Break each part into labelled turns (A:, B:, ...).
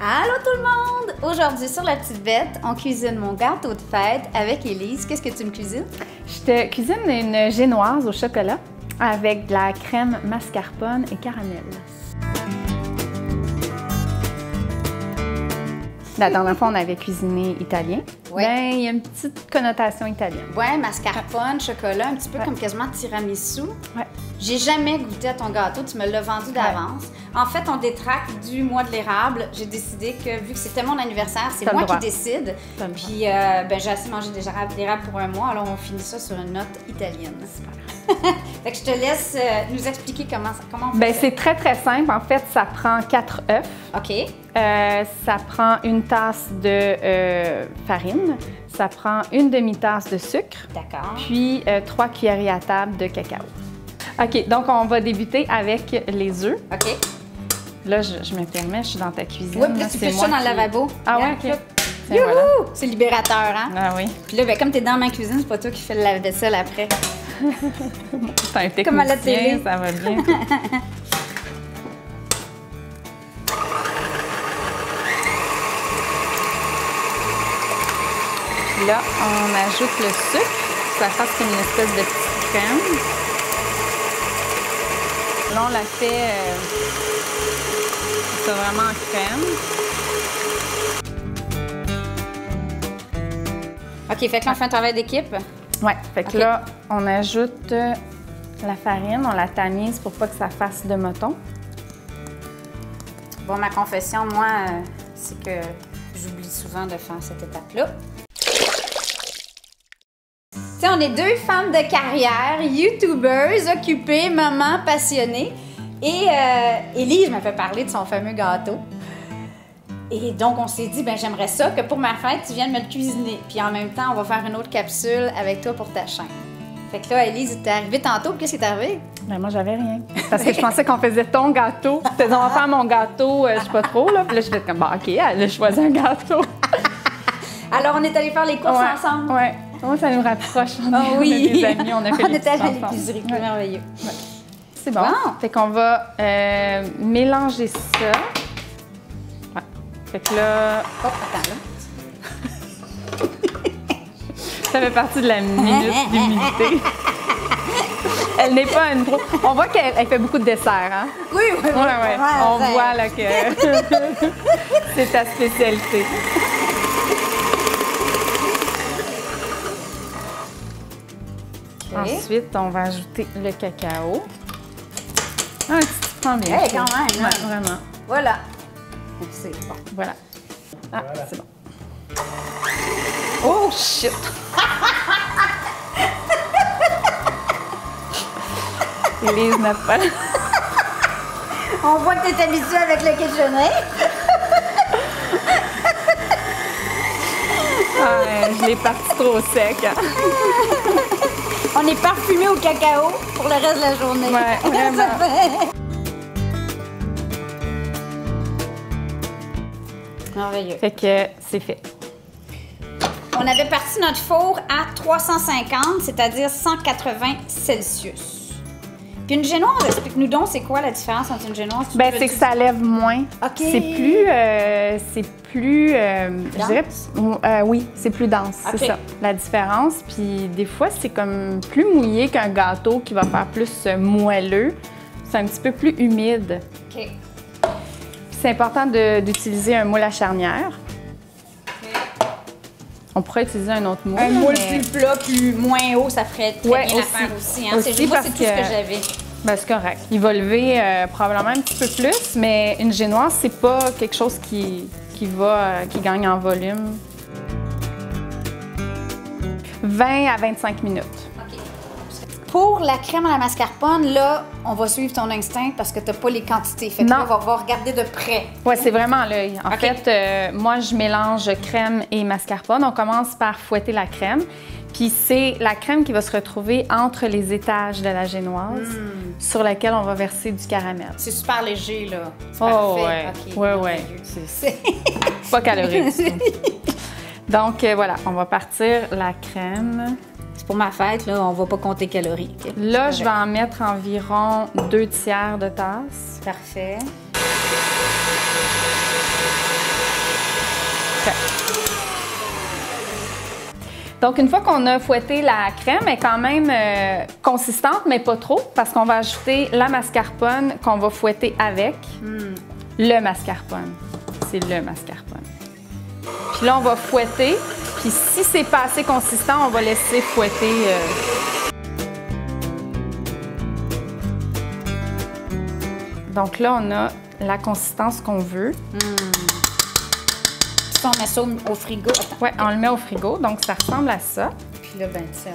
A: Allô tout le monde! Aujourd'hui sur La Petite Bête, on cuisine mon gâteau de fête avec Élise. Qu'est-ce que tu me cuisines?
B: Je te cuisine une génoise au chocolat avec de la crème mascarpone et caramel. La dernière fois, on avait cuisiné italien.
A: Ouais.
B: Ben, il y a une petite connotation italienne.
A: Ouais, mascarpone, chocolat, un petit peu comme quasiment tiramisu.
B: Ouais.
A: J'ai jamais goûté à ton gâteau, tu me l'as vendu d'avance. En fait, on détraque du mois de l'érable. J'ai décidé que, vu que c'était mon anniversaire, c'est moi qui décide. Puis, ben, j'ai assez mangé d'érable pour un mois, alors on finit ça sur une note italienne. Super. Fait que je te laisse nous expliquer comment on fait
B: ben,
A: ça.
B: c'est très, très simple. En fait, ça prend 4 œufs.
A: OK.
B: Ça prend une tasse de farine. Ça prend une demi-tasse de sucre.
A: D'accord.
B: Puis 3 cuillerées à table de cacao. OK, donc on va débuter avec les œufs.
A: OK.
B: Là, je me permets, je suis dans ta cuisine.
A: Oui, puis là, tu fais ça dans le lavabo.
B: Ah ouais, OK.
A: Youhou!
B: Voilà.
A: C'est libérateur, hein?
B: Ah oui.
A: Puis là, ben, comme tu es dans ma cuisine, c'est pas toi qui fais le lave-vaisselle après.
B: C'est un technicien,
A: Comme à la télé.
B: Ça va bien. Puis là, on ajoute le sucre. Ça fasse comme une espèce de petite crème. Là, on la fait c'est vraiment en crème.
A: OK, fait que là, on fait un travail d'équipe.
B: Ouais, fait que là, on ajoute la farine, on la tamise pour pas que ça fasse de mouton.
A: Bon, ma confession, moi, c'est que j'oublie souvent de faire cette étape-là. Tu sais, on est deux femmes de carrière, youtubeuses, occupées, mamans passionnées. Et Élise m'a fait parler de son fameux gâteau. Et donc, on s'est dit, ben j'aimerais ça que pour ma fête, tu viennes me le cuisiner. Puis en même temps, on va faire une autre capsule avec toi pour ta chaîne. Fait que là, Élise, t'es arrivée tantôt, qu'est-ce qui est arrivé?
B: Ben moi, j'avais rien. Parce que je pensais qu'on faisait ton gâteau. Tu on va faire mon gâteau, je sais pas trop, là. Puis là, je fais comme, bon, OK, elle a choisi un gâteau.
A: Alors, on est allé faire les courses ensemble.
B: Ouais. Moi, ça nous rapproche.
A: Oh oui.
B: On est des amis, on a fait
A: on
B: les
A: est allé à
B: ensemble.
A: l'épicerie, c'est merveilleux.
B: Ouais. C'est bon. Fait qu'on va mélanger ça. Ouais. Fait que là...
A: Oh, attends, là.
B: Ça fait partie de la minute d'humilité. Elle n'est pas une pro. On voit qu'elle fait beaucoup de desserts, hein?
A: Oui, oui, oui.
B: Ouais. On voit là que c'est ta spécialité.
A: Okay.
B: Ensuite, on va ajouter le cacao. Ah, tu te prends bien.
A: Hey, quand même, hein?
B: Ouais, vraiment.
A: Voilà. C'est bon.
B: Voilà. Ah, voilà. C'est bon. Oh, shit! Élise n'a pas...
A: On voit que tu es habituée avec le KitchenAid.
B: Je l'ai parti trop sec.
A: On est parfumé au cacao pour le reste de la journée.
B: Ouais, vraiment.
A: Merveilleux.
B: Fait que c'est fait.
A: On avait parti notre four à 350, c'est-à-dire 180 Celsius. Puis une génoise, explique-nous donc, c'est quoi la différence entre une génoise?
B: Ben, c'est que ça lève moins.
A: OK.
B: C'est plus, je dirais, oui, c'est plus dense,
A: OK.
B: c'est ça, la différence. Puis des fois, c'est comme plus mouillé qu'un gâteau qui va faire plus moelleux. C'est un petit peu plus humide.
A: OK.
B: C'est important d'utiliser un moule à charnière. On pourrait utiliser un autre moule.
A: Un moule plus plat, moins haut, ça ferait très bien l'affaire aussi. Hein? Moi, c'est tout ce que j'avais.
B: Ben, c'est correct. Il va lever probablement un petit peu plus, mais une génoise, c'est pas quelque chose qui gagne en volume. 20 à 25 minutes.
A: OK. Pour la crème à la mascarpone, là, on va suivre ton instinct parce que tu n'as pas les quantités. Fait que là, on va regarder de près.
B: Oui, c'est vraiment l'œil. En fait, moi, je mélange crème et mascarpone. On commence par fouetter la crème. Puis c'est la crème qui va se retrouver entre les étages de la génoise, sur laquelle on va verser du caramel.
A: C'est super léger, là. C'est
B: parfait.
A: Ouais.
B: Okay. Ouais. C'est pas calorique. Donc, voilà, on va partir la crème.
A: C'est pour ma fête, là, on va pas compter calories. Okay?
B: Là, je vais en mettre environ 2 tiers de tasse.
A: Parfait.
B: Parfait. Donc, une fois qu'on a fouetté la crème, elle est quand même consistante, mais pas trop, parce qu'on va ajouter la mascarpone qu'on va fouetter avec le mascarpone. C'est le mascarpone. Puis là, on va fouetter. Puis si c'est pas assez consistant, on va laisser fouetter. Donc là, on a la consistance qu'on veut.
A: On met ça au frigo.
B: Oui, on le met au frigo, donc ça ressemble à ça.
A: Puis là, ben, tu sais,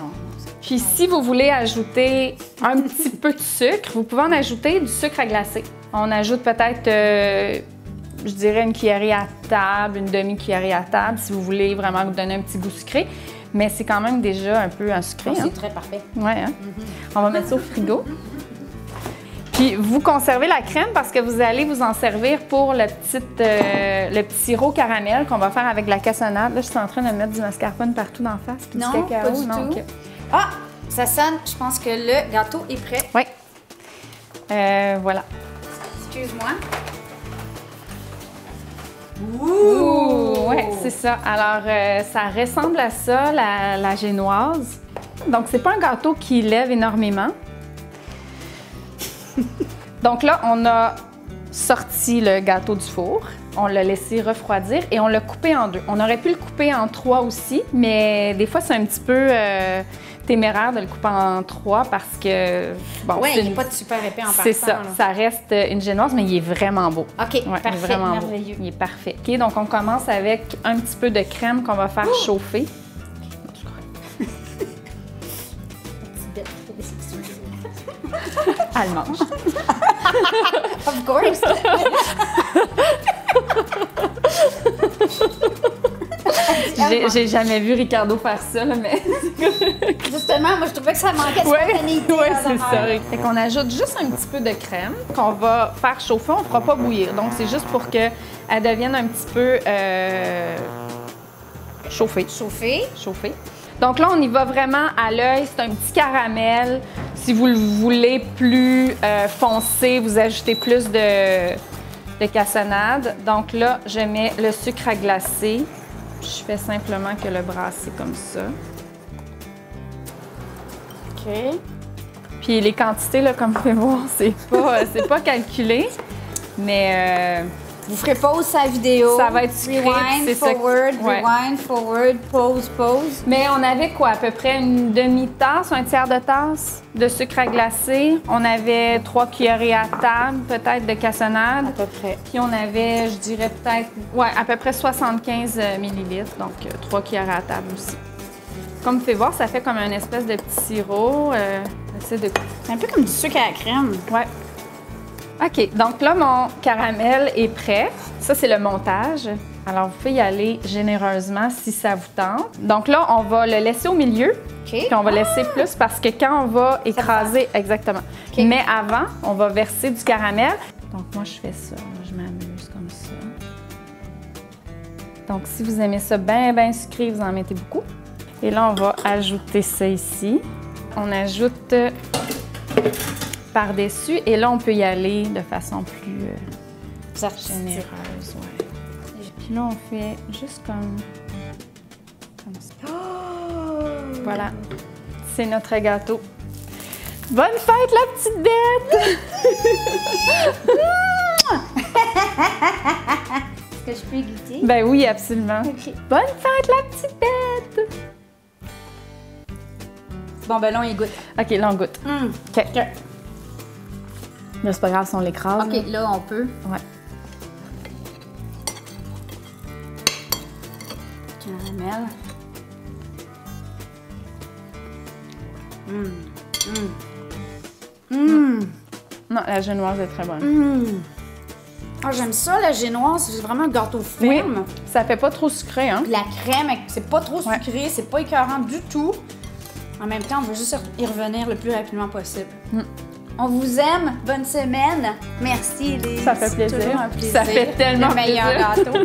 B: Puis si vous voulez ajouter un petit peu de sucre, vous pouvez en ajouter du sucre à glacer. On ajoute peut-être, je dirais, une cuillerée à table, une demi-cuillerée à table, si vous voulez vraiment vous donner un petit goût sucré. Mais c'est quand même déjà un peu un sucré.
A: C'est très parfait.
B: Oui, hein? On va mettre ça au frigo. Puis vous conservez la crème parce que vous allez vous en servir pour le petit sirop caramel qu'on va faire avec de la cassonade. Là, je suis en train de mettre du mascarpone partout d'en face. Puis
A: Non,
B: du cacao.
A: pas du tout.
B: Okay.
A: Ah, ça sonne. Je pense que le gâteau est prêt.
B: Oui. Voilà.
A: Excuse-moi.
B: Ouh! Oui, c'est ça. Alors, ça ressemble à ça, la génoise. Donc, c'est pas un gâteau qui lève énormément. Donc là, on a sorti le gâteau du four, on l'a laissé refroidir et on l'a coupé en deux. On aurait pu le couper en trois aussi, mais des fois, c'est un petit peu téméraire de le couper en trois parce que...
A: Bon, oui, il n'est pas de super épais en partant.
B: C'est ça, ça reste une génoise, mais il est vraiment beau.
A: OK,
B: ouais,
A: parfait,
B: il est vraiment
A: merveilleux.
B: Beau. Il est parfait. OK, donc on commence avec un petit peu de crème qu'on va faire chauffer. Elle mange.
A: Of course!
B: J'ai jamais vu Ricardo faire ça, là, mais...
A: Justement, moi, je trouvais que ça manquait de spontanéité.
B: Oui, c'est ça. Fait qu'on ajoute juste un petit peu de crème qu'on va faire chauffer. On ne fera pas bouillir. Donc, c'est juste pour qu'elle devienne un petit peu chauffée. Chauffée. Donc là, on y va vraiment à l'œil. C'est un petit caramel. Si vous le voulez plus foncé, vous ajoutez plus de cassonade. Donc là, je mets le sucre à glacer. Je fais simplement que le brasser comme ça.
A: OK.
B: Puis les quantités, là, comme vous pouvez voir, c'est pas calculé. Mais...
A: vous ferez pause sa vidéo.
B: Ça va être sucré.
A: Rewind, forward, rewind, forward, pause, pause.
B: Mais on avait quoi? À peu près une demi-tasse, un tiers de tasse de sucre à glacer. On avait 3 cuillerées à table, peut-être, de cassonade.
A: À peu près.
B: Puis on avait, je dirais peut-être, à peu près 75 millilitres. Donc 3 cuillerées à table aussi. Comme vous pouvez voir, ça fait comme une espèce de petit sirop.
A: C'est un peu comme du sucre à la crème.
B: Ouais. OK, donc là, mon caramel est prêt. Ça, c'est le montage. Alors, vous pouvez y aller généreusement si ça vous tente. Donc là, on va le laisser au milieu.
A: OK.
B: Puis on va laisser plus parce que quand on va écraser... Exactement.
A: Okay.
B: Mais avant, on va verser du caramel. Donc moi, je fais ça. Je m'amuse comme ça. Donc, si vous aimez ça bien sucré, vous en mettez beaucoup. Et là, on va ajouter ça ici. On ajoute... par-dessus. Et là, on peut y aller de façon plus généreuse. Ouais. Puis là, on fait juste comme ça. Oh! Voilà. C'est notre gâteau. Bonne fête, la petite bête!
A: Est-ce que je peux y goûter?
B: Ben oui, absolument.
A: Okay.
B: Bonne fête, la petite bête!
A: Bon, ben là, on y goûte.
B: OK, là, on goûte. OK. Mais c'est pas grave si on l'écrase.
A: OK, là, on peut.
B: Ouais.
A: Caramel.
B: Non, la génoise est très bonne.
A: Ah, j'aime ça, la génoise. C'est vraiment un gâteau ferme.
B: Oui, ça fait pas trop sucré, hein?
A: La crème, c'est pas trop sucré, c'est pas écœurant du tout. En même temps, on veut juste y revenir le plus rapidement possible. On vous aime. Bonne semaine. Merci, Elise.
B: Ça fait plaisir.
A: Toujours un plaisir.
B: Ça fait tellement
A: le meilleur
B: plaisir.
A: gâteau.